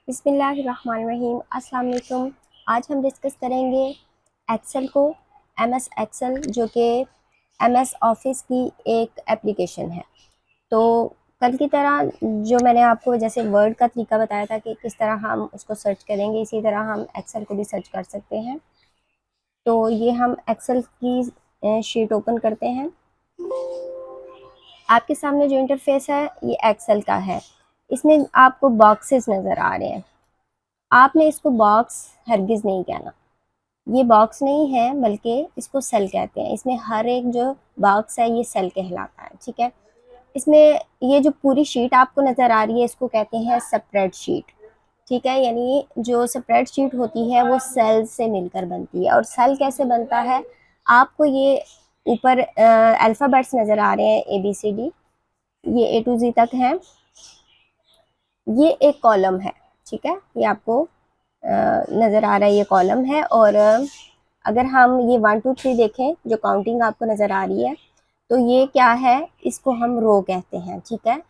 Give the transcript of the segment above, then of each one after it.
बिस्मिल्लाहिर्रहमानिर्रहीम। अस्सलाम वालेकुम। आज हम डिस्कस करेंगे एक्सेल को, एमएस एक्सेल, जो कि एमएस ऑफिस की एक एप्लीकेशन है। तो कल की तरह जो मैंने आपको जैसे वर्ड का तरीका बताया था कि किस तरह हम उसको सर्च करेंगे, इसी तरह हम एक्सेल को भी सर्च कर सकते हैं। तो ये हम एक्सेल की शीट ओपन करते हैं। आपके सामने जो इंटरफेस है ये एक्सेल का है। इसमें आपको बॉक्सेस नज़र आ रहे हैं। आपने इसको बॉक्स हरगिज़ नहीं कहना, ये बॉक्स नहीं है बल्कि इसको सेल कहते हैं। इसमें हर एक जो बॉक्स है ये सेल कहलाता है, ठीक है। इसमें ये जो पूरी शीट आपको नज़र आ रही है इसको कहते हैं स्प्रेडशीट, ठीक है। यानी जो स्प्रेडशीट होती है वो सेल से मिलकर बनती है। और सेल कैसे बनता है, आपको ये ऊपर अल्फ़ाबेट्स नज़र आ रहे हैं, ABCD, ये A to Z तक हैं। ये एक कॉलम है, ठीक है, ये आपको नज़र आ रहा है, ये कॉलम है। और अगर हम ये 1 2 3 देखें, जो काउंटिंग आपको नज़र आ रही है, तो ये क्या है, इसको हम रो कहते हैं, ठीक है।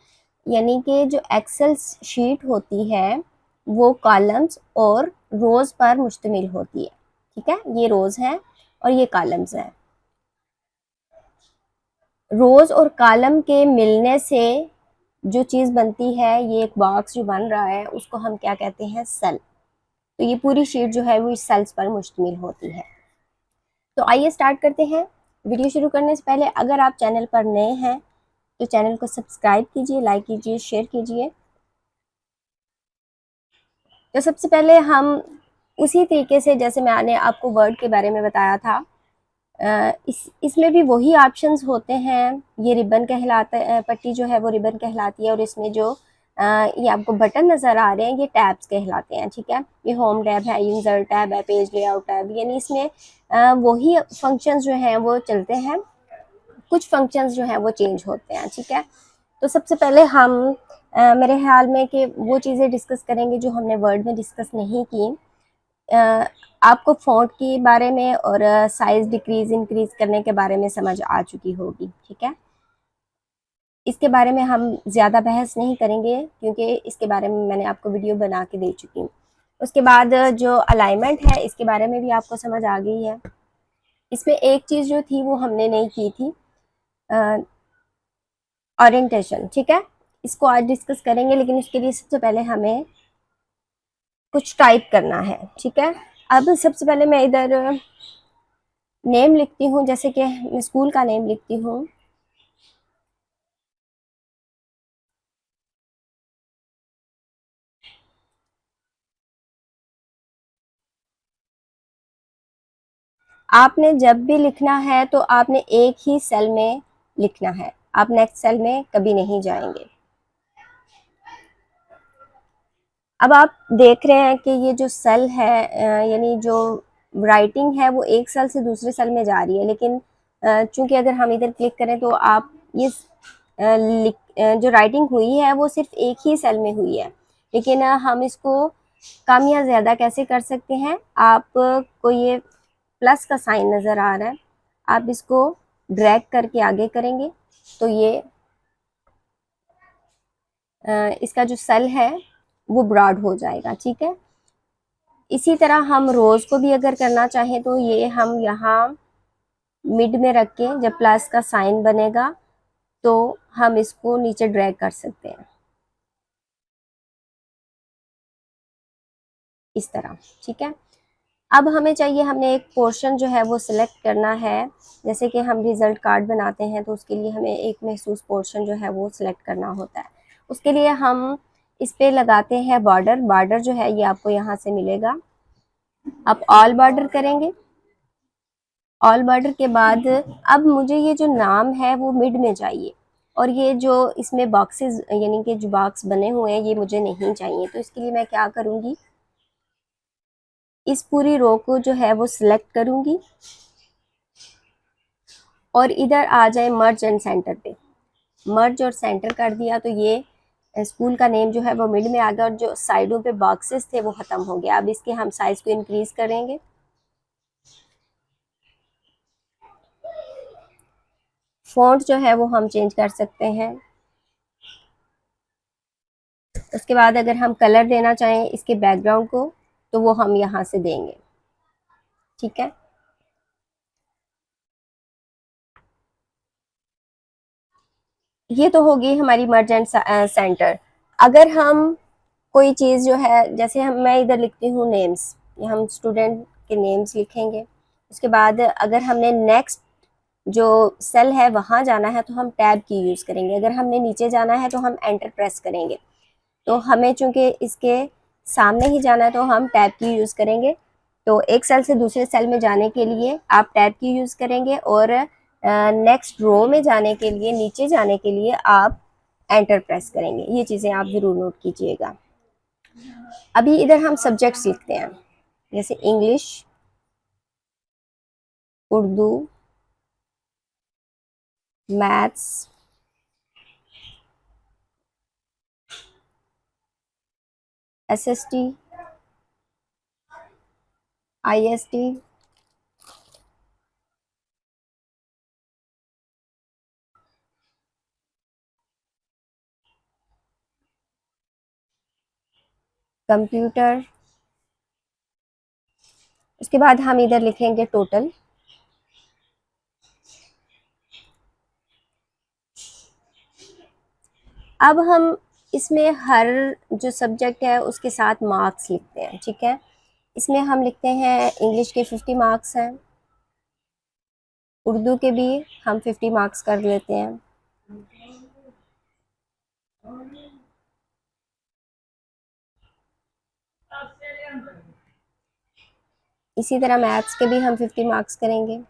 यानी कि जो एक्सेल शीट होती है वो कॉलम्स और रोज़ पर मुश्तमिल होती है, ठीक है। ये रोज़ हैं और ये कॉलम्स हैं। रोज़ और कॉलम के मिलने से जो चीज़ बनती है, ये एक बॉक्स जो बन रहा है, उसको हम क्या कहते हैं, सेल। तो ये पूरी शीट जो है वो इस सेल्स पर मुश्तमिल होती है। तो आइए स्टार्ट करते हैं। वीडियो शुरू करने से पहले अगर आप चैनल पर नए हैं तो चैनल को सब्सक्राइब कीजिए, लाइक कीजिए, शेयर कीजिए। तो सबसे पहले हम उसी तरीके से जैसे मैंने आपको वर्ड के बारे में बताया था, इसमें भी वही ऑप्शंस होते हैं। ये रिबन कहलाता है, पट्टी जो है वो रिबन कहलाती है। और इसमें जो ये आपको बटन नज़र आ रहे हैं ये टैब्स कहलाते हैं, ठीक है। ये होम टैब है, यूज़र टैब है, पेज लेआउट टैब, यानी इसमें वही फंक्शंस जो हैं वो चलते हैं, कुछ फंक्शंस जो हैं वो चेंज होते हैं, ठीक है। तो सबसे पहले हम मेरे ख्याल में कि वो चीज़ें डिस्कस करेंगे जो हमने वर्ड में डिस्कस नहीं की। आपको फ़ॉन्ट के बारे में और साइज़ डिक्रीज़ इंक्रीज़ करने के बारे में समझ आ चुकी होगी, ठीक है। इसके बारे में हम ज़्यादा बहस नहीं करेंगे क्योंकि इसके बारे में मैंने आपको वीडियो बना के दे चुकी हूँ। उसके बाद जो अलाइनमेंट है इसके बारे में भी आपको समझ आ गई है। इसमें एक चीज़ जो थी वो हमने नहीं की थी, ओरिएंटेशन, ठीक है। इसको आज डिस्कस करेंगे, लेकिन उसके लिए सबसे पहले हमें कुछ टाइप करना है, ठीक है। अब सबसे पहले मैं इधर नेम लिखती हूँ, जैसे कि मैं स्कूल का नेम लिखती हूँ। आपने जब भी लिखना है तो आपने एक ही सेल में लिखना है, आप नेक्स्ट सेल में कभी नहीं जाएंगे। अब आप देख रहे हैं कि ये जो सेल है, यानी जो राइटिंग है वो एक सेल से दूसरे सेल में जा रही है, लेकिन चूंकि अगर हम इधर क्लिक करें तो आप ये जो राइटिंग हुई है वो सिर्फ एक ही सेल में हुई है। लेकिन हम इसको कम या ज़्यादा कैसे कर सकते हैं, आपको ये प्लस का साइन नज़र आ रहा है, आप इसको ड्रैग करके आगे करेंगे तो ये इसका जो सेल है वो ब्रॉड हो जाएगा, ठीक है। इसी तरह हम रोज़ को भी अगर करना चाहें तो ये हम यहाँ मिड में रख के जब प्लस का साइन बनेगा तो हम इसको नीचे ड्रैग कर सकते हैं, इस तरह, ठीक है। अब हमें चाहिए, हमने एक पोर्शन जो है वो सिलेक्ट करना है। जैसे कि हम रिज़ल्ट कार्ड बनाते हैं तो उसके लिए हमें एक महसूस पोर्शन जो है वो सिलेक्ट करना होता है। उसके लिए हम इस पे लगाते हैं बॉर्डर। बॉर्डर जो है ये आपको यहाँ से मिलेगा, आप ऑल बॉर्डर करेंगे। ऑल बॉर्डर के बाद अब मुझे ये जो नाम है वो मिड में चाहिए, और ये जो इसमें बॉक्सेस यानी कि जो बॉक्स बने हुए हैं ये मुझे नहीं चाहिए। तो इसके लिए मैं क्या करूँगी, इस पूरी रो को जो है वो सिलेक्ट करूँगी और इधर आ जाए मर्ज एंड सेंटर पे, मर्ज और सेंटर कर दिया तो ये स्कूल का नेम जो है वो मिड में आ गया और जो साइडों पे बॉक्सेस थे वो ख़त्म हो गया। अब इसके हम साइज़ को इंक्रीज़ करेंगे। फ़ॉन्ट जो है वो हम चेंज कर सकते हैं। उसके बाद अगर हम कलर देना चाहें इसके बैकग्राउंड को तो वो हम यहाँ से देंगे, ठीक है। ये तो होगी हमारी मर्ज एंड सेंटर। अगर हम कोई चीज़ जो है, जैसे मैं इधर लिखती हूँ नेम्स, ये हम स्टूडेंट के नेम्स लिखेंगे। उसके बाद अगर हमने नेक्स्ट जो सेल है वहाँ जाना है तो हम टैब की यूज़ करेंगे। अगर हमने नीचे जाना है तो हम एंटर प्रेस करेंगे। तो हमें चूंकि इसके सामने ही जाना है तो हम टैब की यूज़ करेंगे। तो एक सेल से दूसरे सेल में जाने के लिए आप टैब की यूज़ करेंगे, और नेक्स्ट रो में जाने के लिए, नीचे जाने के लिए आप एंटर प्रेस करेंगे। ये चीज़ें आप ज़रूर नोट कीजिएगा। अभी इधर हम सब्जेक्ट्स लिखते हैं, जैसे English, Urdu, maths, SST, IST, computer. उसके बाद हम इधर लिखेंगे टोटल। अब हम इसमें हर जो सब्जेक्ट है उसके साथ मार्क्स लिखते हैं, ठीक है। इसमें हम लिखते हैं इंग्लिश के 50 मार्क्स हैं, उर्दू के भी हम 50 मार्क्स कर लेते हैं, इसी तरह मैथ्स के भी हम 50 मार्क्स करेंगे।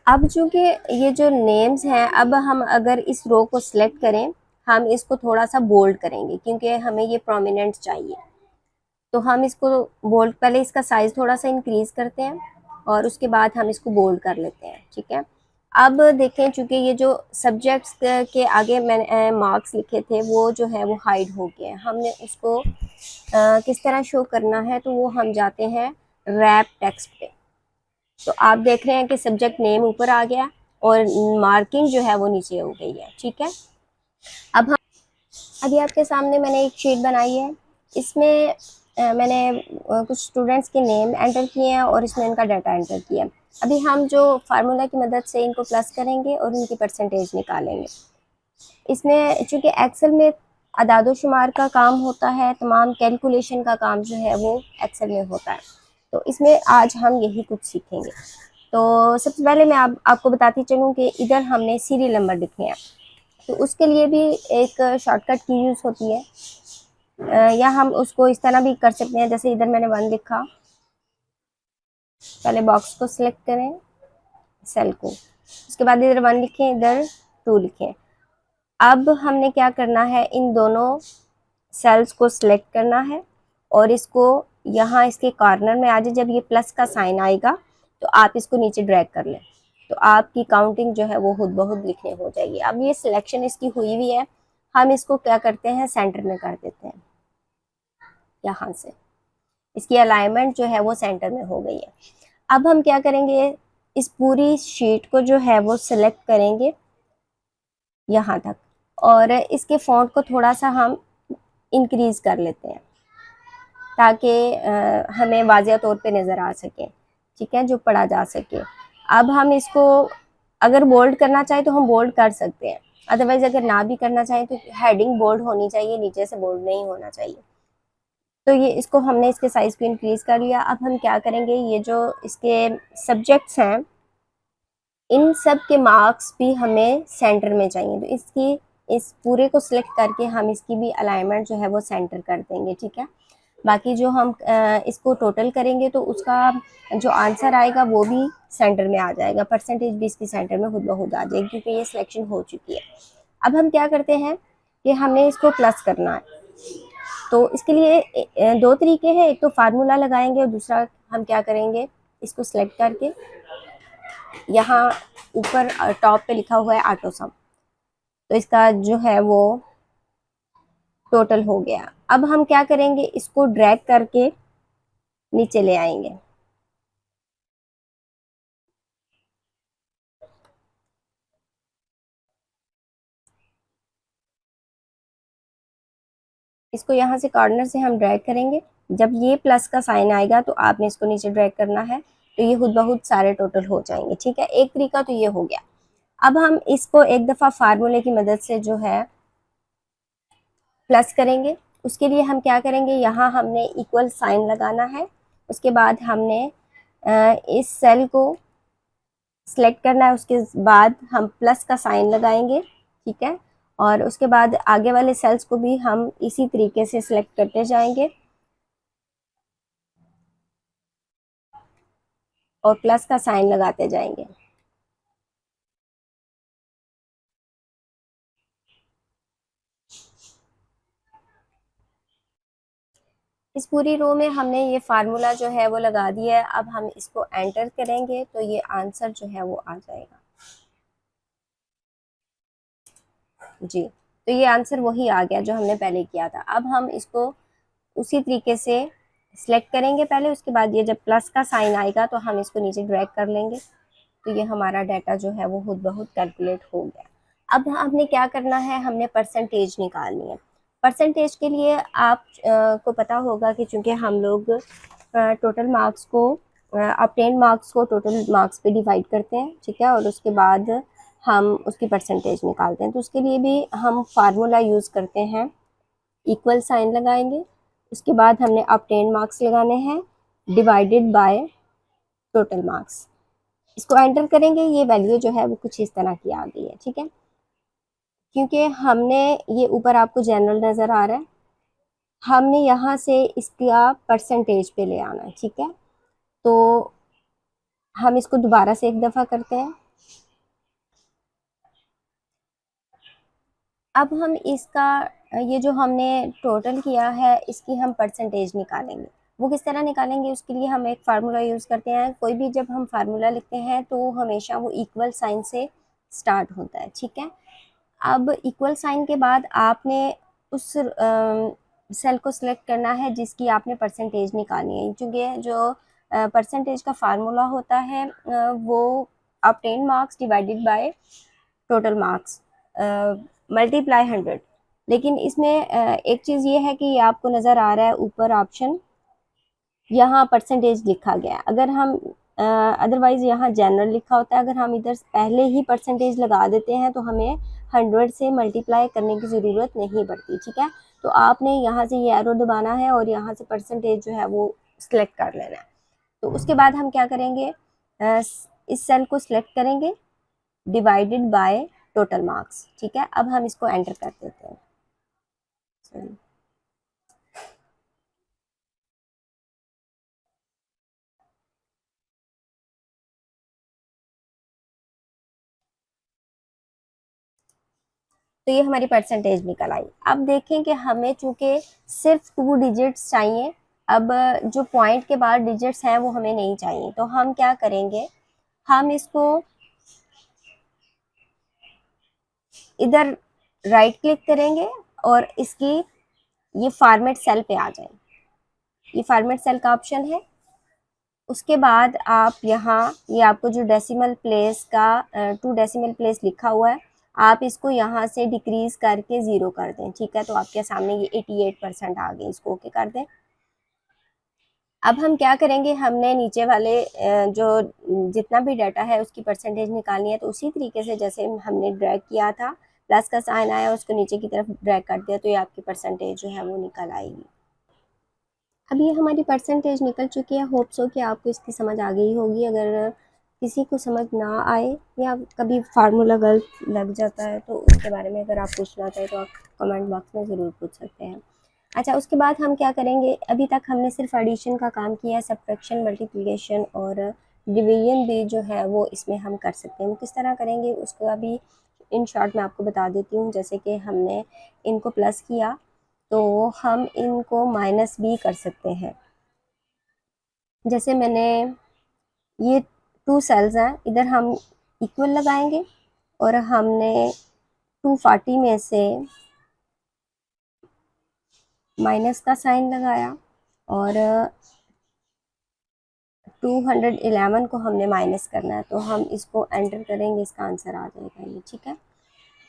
अब चूंकि ये जो नेम्स हैं, अब हम अगर इस रो को सिलेक्ट करें, हम इसको थोड़ा सा बोल्ड करेंगे क्योंकि हमें ये प्रोमिनेंट चाहिए। तो हम इसको बोल्ड, पहले इसका साइज थोड़ा सा इंक्रीज करते हैं और उसके बाद हम इसको बोल्ड कर लेते हैं, ठीक है। अब देखें, चूंकि ये जो सब्जेक्ट्स के आगे मैंने मार्क्स लिखे थे वो जो है वो हाइड हो गए हैं। हमने उसको किस तरह शो करना है, तो वो हम जाते हैं रैप टेक्स्ट पे। तो आप देख रहे हैं कि सब्जेक्ट नेम ऊपर आ गया और मार्किंग जो है वो नीचे हो गई है, ठीक है। अब हम, अभी आपके सामने मैंने एक शीट बनाई है, इसमें मैंने कुछ स्टूडेंट्स के नेम एंटर किए हैं और इसमें इनका डाटा एंटर किया है। अभी हम जो फार्मूला की मदद से इनको प्लस करेंगे और इनकी परसेंटेज निकालेंगे। इसमें चूंकि एक्सेल में अदादो शुमार का काम होता है, तमाम कैलकुलेशन का काम जो है वो एक्सेल में होता है, तो इसमें आज हम यही कुछ सीखेंगे। तो सबसे पहले मैं आपको बताती चलूँ कि इधर हमने सीरियल नंबर लिखने हैं, तो उसके लिए भी एक शॉर्टकट की यूज़ होती है, या हम उसको इस तरह भी कर सकते हैं, जैसे इधर मैंने 1 लिखा, पहले बॉक्स को सिलेक्ट करें, सेल को, उसके बाद इधर 1 लिखें, इधर 2 लिखें। अब हमने क्या करना है, इन दोनों सेल्स को सिलेक्ट करना है और इसको यहाँ इसके कॉर्नर में आ जाए। जब ये प्लस का साइन आएगा तो आप इसको नीचे ड्रैग कर लें, तो आपकी काउंटिंग जो है वो खुद ब खुद लिखने हो जाएगी। अब ये सिलेक्शन इसकी हुई हुई है, हम इसको क्या करते हैं, सेंटर में कर देते हैं। यहाँ से इसकी अलाइनमेंट जो है वो सेंटर में हो गई है। अब हम क्या करेंगे, इस पूरी शीट को जो है वो सिलेक्ट करेंगे यहाँ तक, और इसके फॉन्ट को थोड़ा सा हम इंक्रीज कर लेते हैं ताकि हमें वाज़िया तौर पे नज़र आ सके, ठीक है, जो पढ़ा जा सके। अब हम इसको अगर बोल्ड करना चाहें तो हम बोल्ड कर सकते हैं, अदरवाइज अगर ना भी करना चाहें तो हेडिंग बोल्ड होनी चाहिए, नीचे से बोल्ड नहीं होना चाहिए। तो ये इसको हमने इसके साइज़ को इंक्रीज़ कर लिया। अब हम क्या करेंगे, ये जो इसके सब्जेक्ट्स हैं इन सब के मार्क्स भी हमें सेंटर में चाहिए, तो इसकी इस पूरे को सिलेक्ट करके हम इसकी भी अलाइनमेंट जो है वो सेंटर कर देंगे, ठीक है। बाकी जो हम इसको टोटल करेंगे तो उसका जो आंसर आएगा वो भी सेंटर में आ जाएगा, परसेंटेज भी इसकी सेंटर में खुद ब खुद आ जाएगी क्योंकि ये सिलेक्शन हो चुकी है। अब हम क्या करते हैं कि हमने इसको प्लस करना है, तो इसके लिए दो तरीके हैं, एक तो फार्मूला लगाएंगे और दूसरा हम क्या करेंगे, इसको सिलेक्ट करके यहाँ ऊपर टॉप पे लिखा हुआ है ऑटो सम, तो इसका जो है वो टोटल हो गया। अब हम क्या करेंगे, इसको ड्रैग करके नीचे ले आएंगे। इसको यहाँ से कॉर्नर से हम ड्रैग करेंगे, जब ये प्लस का साइन आएगा तो आपने इसको नीचे ड्रैग करना है, तो ये खुद बहुत सारे टोटल हो जाएंगे। ठीक है, एक तरीका तो ये हो गया। अब हम इसको एक दफ़ा फार्मूले की मदद से जो है प्लस करेंगे। उसके लिए हम क्या करेंगे, यहाँ हमने इक्वल साइन लगाना है, उसके बाद हमने इस सेल को सिलेक्ट करना है, उसके बाद हम प्लस का साइन लगाएंगे। ठीक है, और उसके बाद आगे वाले सेल्स को भी हम इसी तरीके से सिलेक्ट करते जाएंगे और प्लस का साइन लगाते जाएंगे। इस पूरी रो में हमने ये फार्मूला जो है वो लगा दिया है। अब हम इसको एंटर करेंगे तो ये आंसर जो है वो आ जाएगा। जी, तो ये आंसर वही आ गया जो हमने पहले किया था। अब हम इसको उसी तरीके से सिलेक्ट करेंगे पहले, उसके बाद ये जब प्लस का साइन आएगा तो हम इसको नीचे ड्रैग कर लेंगे, तो ये हमारा डाटा जो है वो खुद ब खुद कैलकुलेट हो गया। अब हमने क्या करना है, हमने परसेंटेज निकालनी है। परसेंटेज के लिए आप को पता होगा कि चूंकि हम लोग टोटल मार्क्स को ऑब्टेन मार्क्स को टोटल मार्क्स पे डिवाइड करते हैं। ठीक है, और उसके बाद हम उसकी परसेंटेज निकालते हैं, तो उसके लिए भी हम फार्मूला यूज़ करते हैं। इक्वल साइन लगाएंगे, उसके बाद हमने ऑब्टेन मार्क्स लगाने हैं डिवाइडेड बाय टोटल मार्क्स। इसको एंटर करेंगे, ये वैल्यू जो है वो कुछ इस तरह की आ गई है। ठीक है, क्योंकि हमने ये ऊपर आपको जनरल नज़र आ रहा है, हमने यहाँ से इसका परसेंटेज पे ले आना है। ठीक है, तो हम इसको दोबारा से एक दफ़ा करते हैं। अब हम इसका ये जो हमने टोटल किया है इसकी हम परसेंटेज निकालेंगे। वो किस तरह निकालेंगे, उसके लिए हम एक फार्मूला यूज़ करते हैं। कोई भी जब हम फार्मूला लिखते हैं तो हमेशा वो इक्वल साइन से स्टार्ट होता है। ठीक है, अब इक्वल साइन के बाद आपने उस सेल को सिलेक्ट करना है जिसकी आपने परसेंटेज निकालनी है, क्योंकि जो परसेंटेज का फार्मूला होता है वो obtain marks divided by total marks multiply 100। लेकिन इसमें एक चीज़ ये है कि ये आपको नज़र आ रहा है ऊपर ऑप्शन, यहाँ परसेंटेज लिखा गया है। अगर हम अदरवाइज़ यहाँ जनरल लिखा होता है, अगर हम इधर पहले ही परसेंटेज लगा देते हैं तो हमें 100 से मल्टीप्लाई करने की ज़रूरत नहीं पड़ती। ठीक है, तो आपने यहाँ से ये एरो दबाना है और यहाँ से परसेंटेज जो है वो सिलेक्ट कर लेना है। तो उसके बाद हम क्या करेंगे, इस सेल को सिलेक्ट करेंगे डिवाइडेड बाय टोटल मार्क्स। ठीक है, अब हम इसको एंटर कर देते हैं। सॉरी, तो ये हमारी परसेंटेज निकल आई। अब देखें कि हमें चूंकि सिर्फ 2 डिजिट्स चाहिए, अब जो पॉइंट के बाद डिजिट्स हैं वो हमें नहीं चाहिए, तो हम क्या करेंगे, हम इसको इधर राइट क्लिक करेंगे और इसकी ये फॉर्मेट सेल पे आ जाए। ये फॉर्मेट सेल का ऑप्शन है। उसके बाद आप यहाँ ये आपको जो डेसिमल प्लेस का 2 डेसिमल प्लेस लिखा हुआ है, आप इसको यहाँ से डिक्रीज करके 0 कर दें। ठीक है, तो आपके सामने ये 88% आ गए, इसको ओके कर दें। अब हम क्या करेंगे, हमने नीचे वाले जो जितना भी डाटा है उसकी परसेंटेज निकालनी है, तो उसी तरीके से जैसे हमने ड्रैग किया था, प्लस का साइन आया उसको नीचे की तरफ ड्रैग कर दिया, तो ये आपकी परसेंटेज जो है वो निकल आएगी। अब ये हमारी परसेंटेज निकल चुकी है। होप सो कि आपको इसकी समझ आ गई होगी। अगर किसी को समझ ना आए या कभी फार्मूला गलत लग जाता है तो उसके बारे में अगर आप पूछना चाहें तो आप कमेंट बॉक्स में ज़रूर पूछ सकते हैं। अच्छा, उसके बाद हम क्या करेंगे, अभी तक हमने सिर्फ एडिशन का काम किया है, सब्ट्रैक्शन, मल्टीप्लिकेशन और डिवीजन भी जो है वो इसमें हम कर सकते हैं। वो किस तरह करेंगे उसको अभी इन शॉर्ट मैं आपको बता देती हूँ। जैसे कि हमने इनको प्लस किया तो हम इनको माइनस भी कर सकते हैं। जैसे मैंने ये 2 सेल्स हैं, इधर हम इक्वल लगाएंगे और हमने 240 में से माइनस का साइन लगाया और 211 को हमने माइनस करना है, तो हम इसको एंटर करेंगे, इसका आंसर आ जाएगा ये। ठीक है,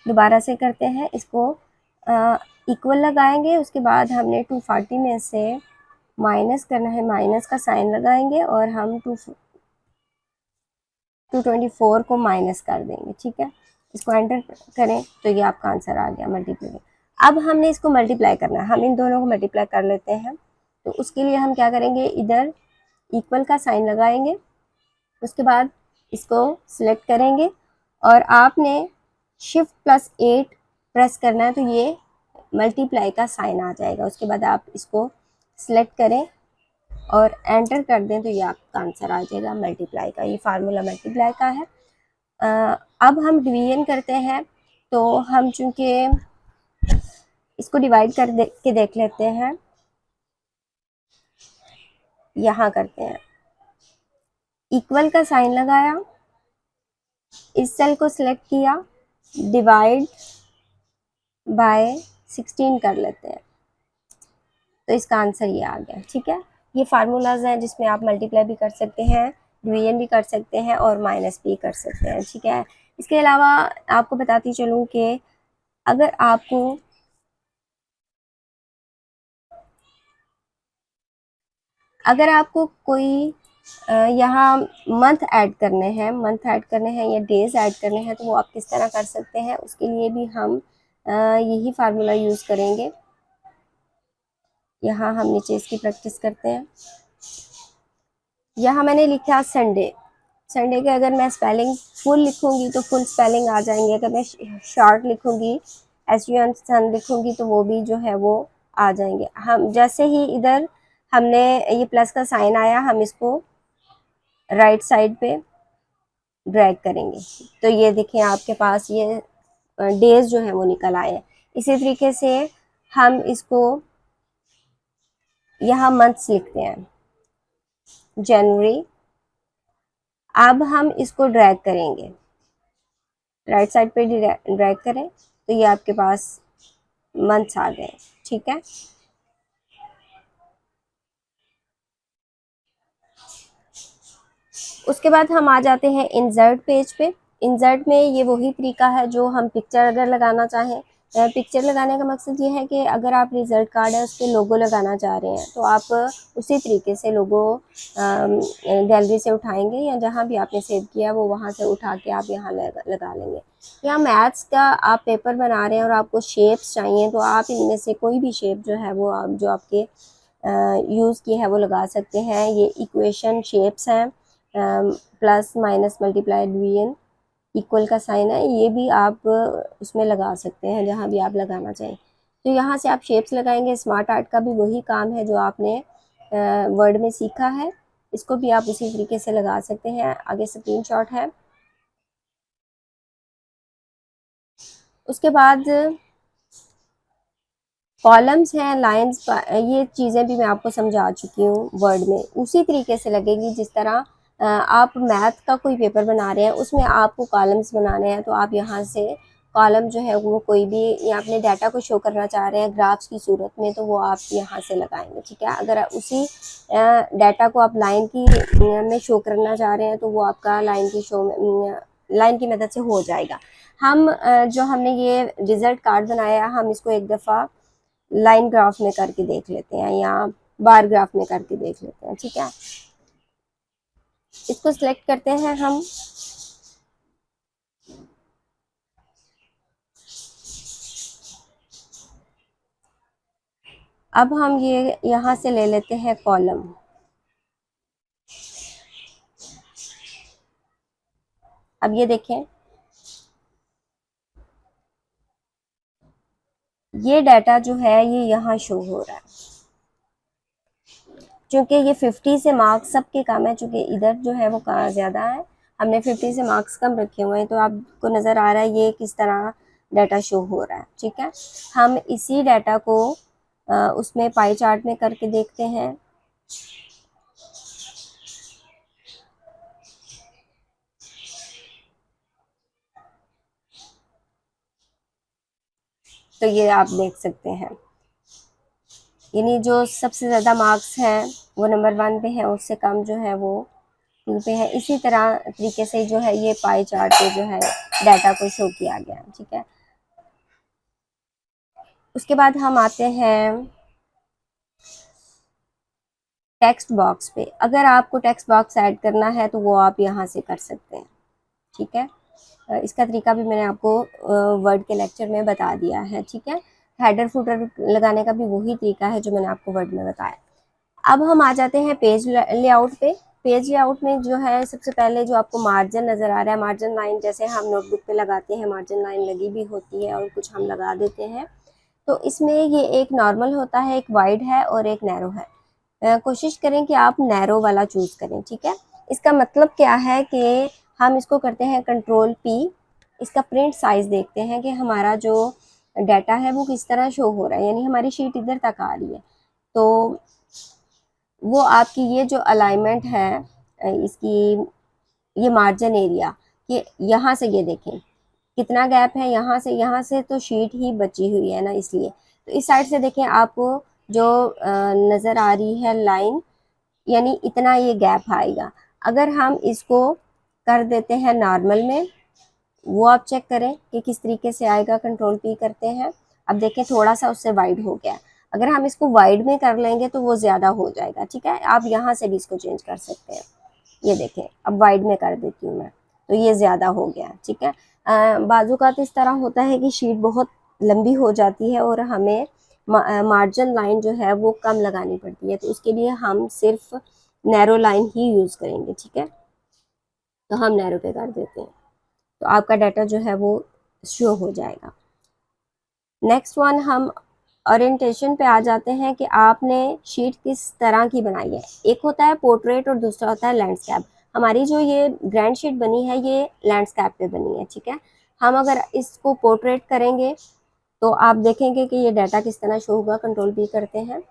दोबारा से करते हैं इसको। इक्वल लगाएंगे, उसके बाद हमने 240 में से माइनस करना है, माइनस का साइन लगाएंगे और हम 224 को माइनस कर देंगे। ठीक है, इसको एंटर करें तो ये आपका आंसर आ गया मल्टीप्लाई। अब हमने इसको मल्टीप्लाई करना है, हम इन दोनों को मल्टीप्लाई कर लेते हैं। तो उसके लिए हम क्या करेंगे, इधर इक्वल का साइन लगाएंगे, उसके बाद इसको सिलेक्ट करेंगे और आपने Shift+8 प्रेस करना है, तो ये मल्टीप्लाई का साइन आ जाएगा। उसके बाद आप इसको सिलेक्ट करें और एंटर कर दें, तो ये आपका आंसर आ जाएगा मल्टीप्लाई का। ये फार्मूला मल्टीप्लाई का है। अब हम डिवीजन करते हैं, तो हम चूंकि इसको डिवाइड के देख लेते हैं। यहाँ करते हैं, इक्वल का साइन लगाया, इस सेल को सिलेक्ट किया, डिवाइड बाय 16 कर लेते हैं, तो इसका आंसर ये आ गया। ठीक है, ये फार्मूलाज हैं जिसमें आप मल्टीप्लाई भी कर सकते हैं, डिवीजन भी कर सकते हैं और माइनस भी कर सकते हैं। ठीक है, इसके अलावा आपको बताती चलूँ कि अगर आपको कोई यहाँ मंथ ऐड करने हैं या डेज ऐड करने हैं, तो वो आप किस तरह कर सकते हैं, उसके लिए भी हम यही फार्मूला यूज़ करेंगे। यहाँ हम नीचे इसकी प्रैक्टिस करते हैं। यहाँ मैंने लिखा संडे के अगर मैं स्पेलिंग फुल लिखूंगी तो फुल स्पेलिंग आ जाएंगे, अगर मैं शॉर्ट लिखूंगी SUN लिखूंगी तो वो भी जो है वो आ जाएंगे। हम जैसे ही इधर हमने ये प्लस का साइन आया, हम इसको राइट साइड पे ड्रैग करेंगे, तो ये देखें आपके पास ये डेज जो है वो निकल आए हैं। इसी तरीके से हम इसको यहाँ मंथ्स लिखते हैं, जनवरी। अब हम इसको ड्रैग करेंगे, राइट साइड पे ड्रैग करें, तो ये आपके पास मंथ्स आ गए। ठीक है, उसके बाद हम आ जाते हैं इंसर्ट पेज पे। इंसर्ट में ये वही तरीका है जो हम पिक्चर अगर लगाना चाहें। पिक्चर लगाने का मकसद ये है कि अगर आप रिजल्ट कार्ड है उस पर लोगो लगाना चाह रहे हैं, तो आप उसी तरीके से लोगो गैलरी से उठाएंगे या जहाँ भी आपने सेव किया वो वहाँ से उठा के आप यहाँ लगा लेंगे। या मैथ्स का आप पेपर बना रहे हैं और आपको शेप्स चाहिए, तो आप इनमें से कोई भी शेप जो है वो आप जो आपके यूज़ की है वो लगा सकते हैं। ये इक्वेशन शेप्स हैं, plus minus multiply division, equal का साइन है, ये भी आप उसमें लगा सकते हैं जहाँ भी आप लगाना चाहें। तो यहाँ से आप शेप्स लगाएंगे। स्मार्ट आर्ट का भी वही काम है जो आपने वर्ड में सीखा है, इसको भी आप उसी तरीके से लगा सकते हैं। आगे स्क्रीनशॉट है। उसके बाद कॉलम्स हैं, लाइंस, ये चीज़ें भी मैं आपको समझा चुकी हूँ वर्ड में। उसी तरीके से लगेगी जिस तरह आप मैथ का कोई पेपर बना रहे हैं, उसमें आपको कॉलम्स बनाने हैं, तो आप यहाँ से कॉलम जो है वो कोई भी, या अपने डाटा को शो करना चाह रहे हैं ग्राफ्स की सूरत में, तो वो आप यहाँ से लगाएंगे। ठीक है, अगर उसी डाटा को आप लाइन की में शो करना चाह रहे हैं, तो वो आपका लाइन की मदद से हो जाएगा। हम जो हमने ये रिजल्ट कार्ड बनाया, हम इसको एक दफ़ा लाइन ग्राफ में करके देख लेते हैं या बार ग्राफ में करके देख लेते हैं। ठीक है, इसको सिलेक्ट करते हैं हम। अब हम ये यहाँ से ले लेते हैं कॉलम। अब ये देखें, ये डाटा जो है ये यहाँ शो हो रहा है। चूंकि ये 50 से मार्क्स सबके कम है, चूंकि इधर जो है वो कहाँ ज़्यादा है, हमने 50 से मार्क्स कम रखे हुए हैं, तो आपको नज़र आ रहा है ये किस तरह डाटा शो हो रहा है। ठीक है, हम इसी डाटा को उसमें पाई चार्ट में करके देखते हैं। तो ये आप देख सकते हैं, यानी जो सबसे ज़्यादा मार्क्स हैं वो नंबर 1 पे है, उससे कम जो है वो 2 पे है। इसी तरह तरीके से जो है ये पाई चार्ट पे जो है डाटा को शो किया गया, ठीक है। उसके बाद हम आते हैं टेक्स्ट बॉक्स पे। अगर आपको टेक्स्ट बॉक्स ऐड करना है तो वो आप यहाँ से कर सकते हैं, ठीक है। इसका तरीका भी मैंने आपको वर्ड के लेक्चर में बता दिया है, ठीक है। हेडर फुटर लगाने का भी वही तरीका है जो मैंने आपको वर्ड में बताया। अब हम आ जाते हैं पेज लेआउट पे। पेज लेआउट में जो है सबसे पहले जो आपको मार्जिन नज़र आ रहा है, मार्जिन लाइन जैसे हम नोटबुक पे लगाते हैं, मार्जिन लाइन लगी भी होती है और कुछ हम लगा देते हैं। तो इसमें ये एक नॉर्मल होता है, एक वाइड है और एक नैरो है। कोशिश करें कि आप नैरो वाला चूज़ करें, ठीक है। इसका मतलब क्या है कि हम इसको करते हैं कंट्रोल P, इसका प्रिंट साइज़ देखते हैं कि हमारा जो डाटा है वो किस तरह शो हो रहा है, यानी हमारी शीट इधर तक आ रही है। तो वो आपकी ये जो अलाइनमेंट है इसकी, ये मार्जिन एरिया, ये यहाँ से ये देखें कितना गैप है, यहाँ से तो शीट ही बची हुई है ना, इसलिए। तो इस साइड से देखें आपको जो नज़र आ रही है लाइन, यानी इतना ये गैप आएगा। अगर हम इसको कर देते हैं नॉर्मल में, वो आप चेक करें कि किस तरीके से आएगा। कंट्रोल P करते हैं, अब देखें थोड़ा सा उससे वाइड हो गया। अगर हम इसको वाइड में कर लेंगे तो वो ज़्यादा हो जाएगा, ठीक है। आप यहाँ से भी इसको चेंज कर सकते हैं। ये देखें अब वाइड में कर देती हूँ मैं, तो ये ज़्यादा हो गया, ठीक है। बाजू का तो इस तरह होता है कि शीट बहुत लंबी हो जाती है और हमें मार्जिन लाइन जो है वो कम लगानी पड़ती है, तो उसके लिए हम सिर्फ नैरो लाइन ही यूज़ करेंगे, ठीक है। तो हम नैरो पे कर देते हैं, तो आपका डाटा जो है वो शो हो जाएगा। नेक्स्ट वन हम ओरिएंटेशन पे आ जाते हैं कि आपने शीट किस तरह की बनाई है। एक होता है पोर्ट्रेट और दूसरा होता है लैंडस्केप। हमारी जो ये ग्रैंड शीट बनी है ये लैंडस्केप पे बनी है, ठीक है। हम अगर इसको पोर्ट्रेट करेंगे तो आप देखेंगे कि ये डाटा किस तरह शो होगा। कंट्रोल P करते हैं,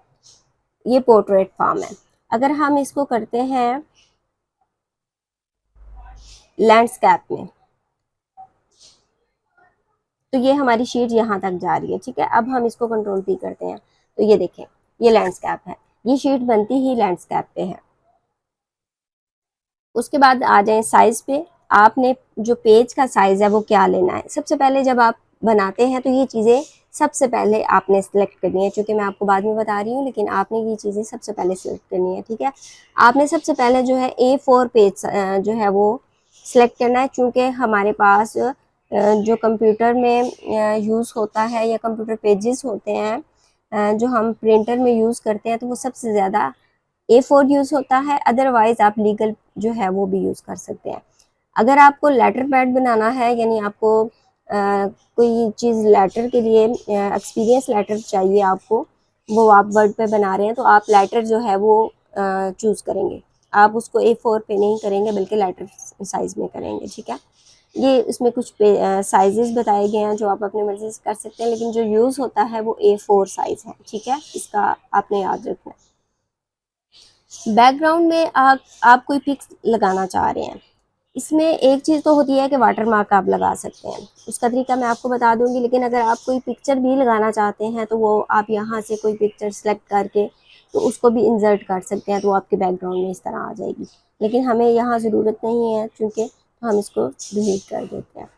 ये पोर्ट्रेट फॉर्म है। अगर हम इसको करते हैं लैंडस्केप में तो ये हमारी शीट यहाँ तक जा रही है, ठीक है। अब हम इसको कंट्रोल P करते हैं तो ये देखें ये लैंडस्केप है, ये शीट बनती ही लैंडस्केप पे है। उसके बाद आ जाए साइज पे। आपने जो पेज का साइज है वो क्या लेना है। सबसे पहले जब आप बनाते हैं तो ये चीज़ें सबसे पहले आपने सेलेक्ट करनी है, क्योंकि मैं आपको बाद में बता रही हूँ, लेकिन आपने ये चीज़ें सबसे पहले सेलेक्ट करनी है, ठीक है। आपने सबसे पहले जो है A4 पेज जो है वो सिलेक्ट करना है, चूँकि हमारे पास जो कंप्यूटर में यूज़ होता है या कंप्यूटर पेजेस होते हैं जो हम प्रिंटर में यूज़ करते हैं, तो वो सबसे ज़्यादा A4 यूज़ होता है। अदरवाइज़ आप लीगल जो है वो भी यूज़ कर सकते हैं। अगर आपको लेटर पैड बनाना है, यानी आपको कोई चीज़ लेटर के लिए एक्सपीरियंस लेटर चाहिए आपको, वो आप वर्ड पे बना रहे हैं, तो आप लेटर जो है वो चूज़ करेंगे। आप उसको A4 पे नहीं करेंगे बल्कि लेटर साइज़ में करेंगे, ठीक है। ये इसमें कुछ साइजेस बताए गए हैं जो आप अपनी मर्ज़ी से कर सकते हैं, लेकिन जो यूज़ होता है वो A4 साइज़ है, ठीक है। इसका आपने याद रखना है। बैकग्राउंड में आप कोई पिक्स लगाना चाह रहे हैं, इसमें एक चीज़ तो होती है कि वाटर मार्क आप लगा सकते हैं, उसका तरीका मैं आपको बता दूंगी। लेकिन अगर आप कोई पिक्चर भी लगाना चाहते हैं तो वो आप यहाँ से कोई पिक्चर सेलेक्ट करके तो उसको भी इंसर्ट कर सकते हैं, तो आपके बैकग्राउंड में इस तरह आ जाएगी। लेकिन हमें यहाँ ज़रूरत नहीं है क्योंकि हम इसको डिलीट कर देते हैं।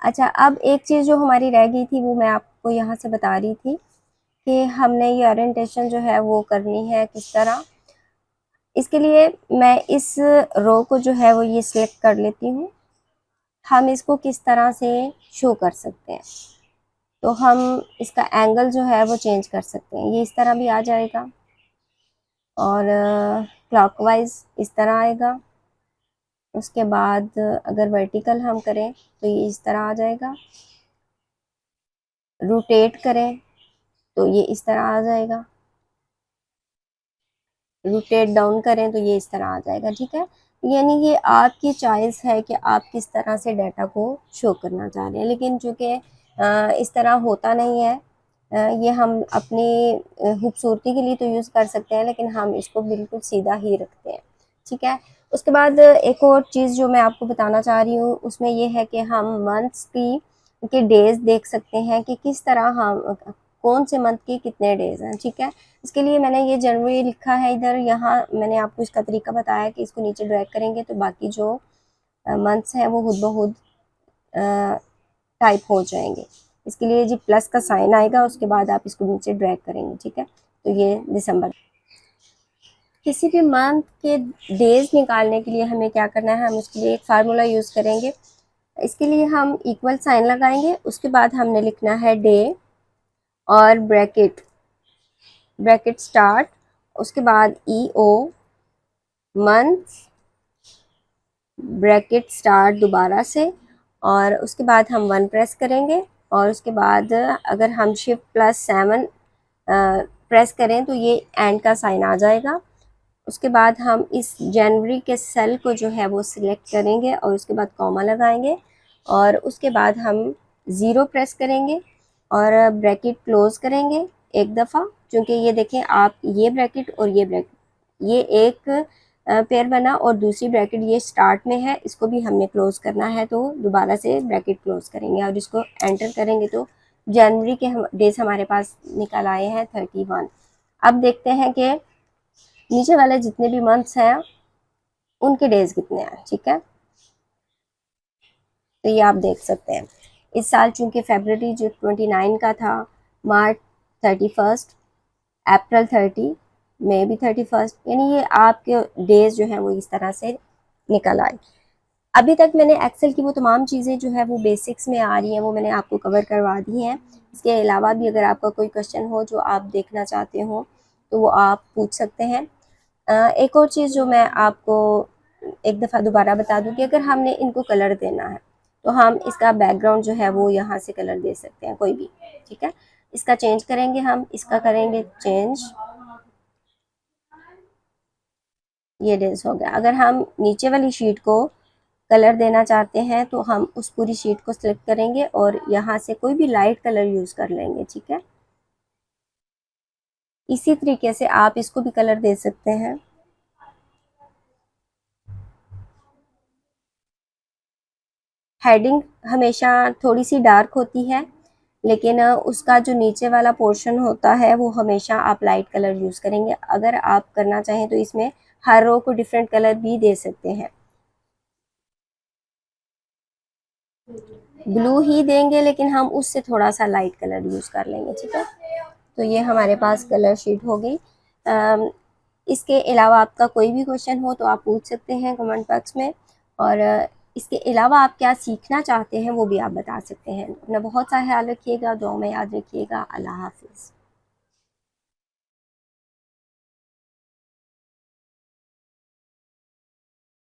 अच्छा, अब एक चीज़ जो हमारी रह गई थी वो मैं आपको यहाँ से बता रही थी कि हमने ये ओरिएंटेशन जो है वो करनी है किस तरह। इसके लिए मैं इस रो को जो है वो ये सिलेक्ट कर लेती हूँ। हम इसको किस तरह से शो कर सकते हैं, तो हम इसका एंगल जो है वो चेंज कर सकते हैं। ये इस तरह भी आ जाएगा और क्लॉकवाइज इस तरह आएगा। उसके बाद अगर वर्टिकल हम करें तो ये इस तरह आ जाएगा। रोटेट करें तो ये इस तरह आ जाएगा। रोटेट डाउन करें तो ये इस तरह आ जाएगा, ठीक है। यानी ये आपकी चॉइस है कि आप किस तरह से डाटा को शो करना चाह रहे हैं। लेकिन चूँकि इस तरह होता नहीं है। ये हम अपनी खूबसूरती के लिए तो यूज़ कर सकते हैं, लेकिन हम इसको बिल्कुल सीधा ही रखते हैं, ठीक है। उसके बाद एक और चीज़ जो मैं आपको बताना चाह रही हूँ उसमें ये है कि हम मंथ्स की के डेज़ देख सकते हैं कि किस तरह हम कौन से मंथ के कितने डेज़ हैं, ठीक है। इसके लिए मैंने ये जनवरी लिखा है इधर, यहाँ मैंने आपको इसका तरीका बताया कि इसको नीचे ड्रैग करेंगे तो बाकी जो मंथ्स हैं वो खुद ब खुद टाइप हो जाएंगे। इसके लिए जी प्लस का साइन आएगा, उसके बाद आप इसको नीचे ड्रैग करेंगे, ठीक है। तो ये दिसंबर। किसी भी मंथ के डेज निकालने के लिए हमें क्या करना है, हम उसके लिए एक फार्मूला यूज़ करेंगे। इसके लिए हम इक्वल साइन लगाएंगे, उसके बाद हमने लिखना है डे और ब्रैकेट स्टार्ट, उसके बाद EO मंथ ब्रैकेट स्टार्ट दोबारा से, और उसके बाद हम 1 प्रेस करेंगे, और उसके बाद अगर हम शिफ्ट प्लस 7 प्रेस करें तो ये एंड का साइन आ जाएगा। उसके बाद हम इस जनवरी के सेल को जो है वो सिलेक्ट करेंगे और उसके बाद कॉमा लगाएंगे, और उसके बाद हम 0 प्रेस करेंगे और ब्रैकेट क्लोज करेंगे एक दफ़ा, क्योंकि ये देखें आप, ये ब्रैकेट और ये ब्रैकेट, ये एक पेयर बना और दूसरी ब्रैकेट ये स्टार्ट में है, इसको भी हमने क्लोज करना है, तो दोबारा से ब्रैकेट क्लोज करेंगे और इसको एंटर करेंगे तो जनवरी के डेज हमारे पास निकल आए हैं 31। अब देखते हैं कि नीचे वाले जितने भी मंथ्स हैं उनके डेज कितने हैं, ठीक है। तो ये आप देख सकते हैं, इस साल चूंकि फरवरी जो 29 का था, मार्च 31, अप्रैल 30, मई भी 31, यानी ये आपके डेज जो हैं वो इस तरह से निकल आए। अभी तक मैंने एक्सेल की वो तमाम चीज़ें जो है वो बेसिक्स में आ रही हैं वो मैंने आपको कवर करवा दी हैं। इसके अलावा भी अगर आपका कोई क्वेश्चन हो जो आप देखना चाहते हो तो वो आप पूछ सकते हैं। एक और चीज़ जो मैं आपको एक दफ़ा दोबारा बता दूं कि अगर हमने इनको कलर देना है तो हम इसका बैकग्राउंड जो है वो यहाँ से कलर दे सकते हैं कोई भी, ठीक है। इसका चेंज करेंगे, हम इसका करेंगे चेंज, ये डेज हो गया। अगर हम नीचे वाली शीट को कलर देना चाहते हैं तो हम उस पूरी शीट को सिलेक्ट करेंगे और यहाँ से कोई भी लाइट कलर यूज़ कर लेंगे, ठीक है। इसी तरीके से आप इसको भी कलर दे सकते हैं। हेडिंग हमेशा थोड़ी सी डार्क होती है, लेकिन उसका जो नीचे वाला पोर्शन होता है वो हमेशा आप लाइट कलर यूज़ करेंगे। अगर आप करना चाहें तो इसमें हर रो को डिफरेंट कलर भी दे सकते हैं, ब्लू ही देंगे लेकिन हम उससे थोड़ा सा लाइट कलर यूज़ कर लेंगे, ठीक है। तो ये हमारे पास कलर शीट हो गई। इसके अलावा आपका कोई भी क्वेश्चन हो तो आप पूछ सकते हैं कमेंट बॉक्स में, और इसके अलावा आप क्या सीखना चाहते हैं वो भी आप बता सकते हैं। अपना बहुत सा ख्याल रखिएगा, दुआ में याद रखिएगा। अल्लाह हाफिज़।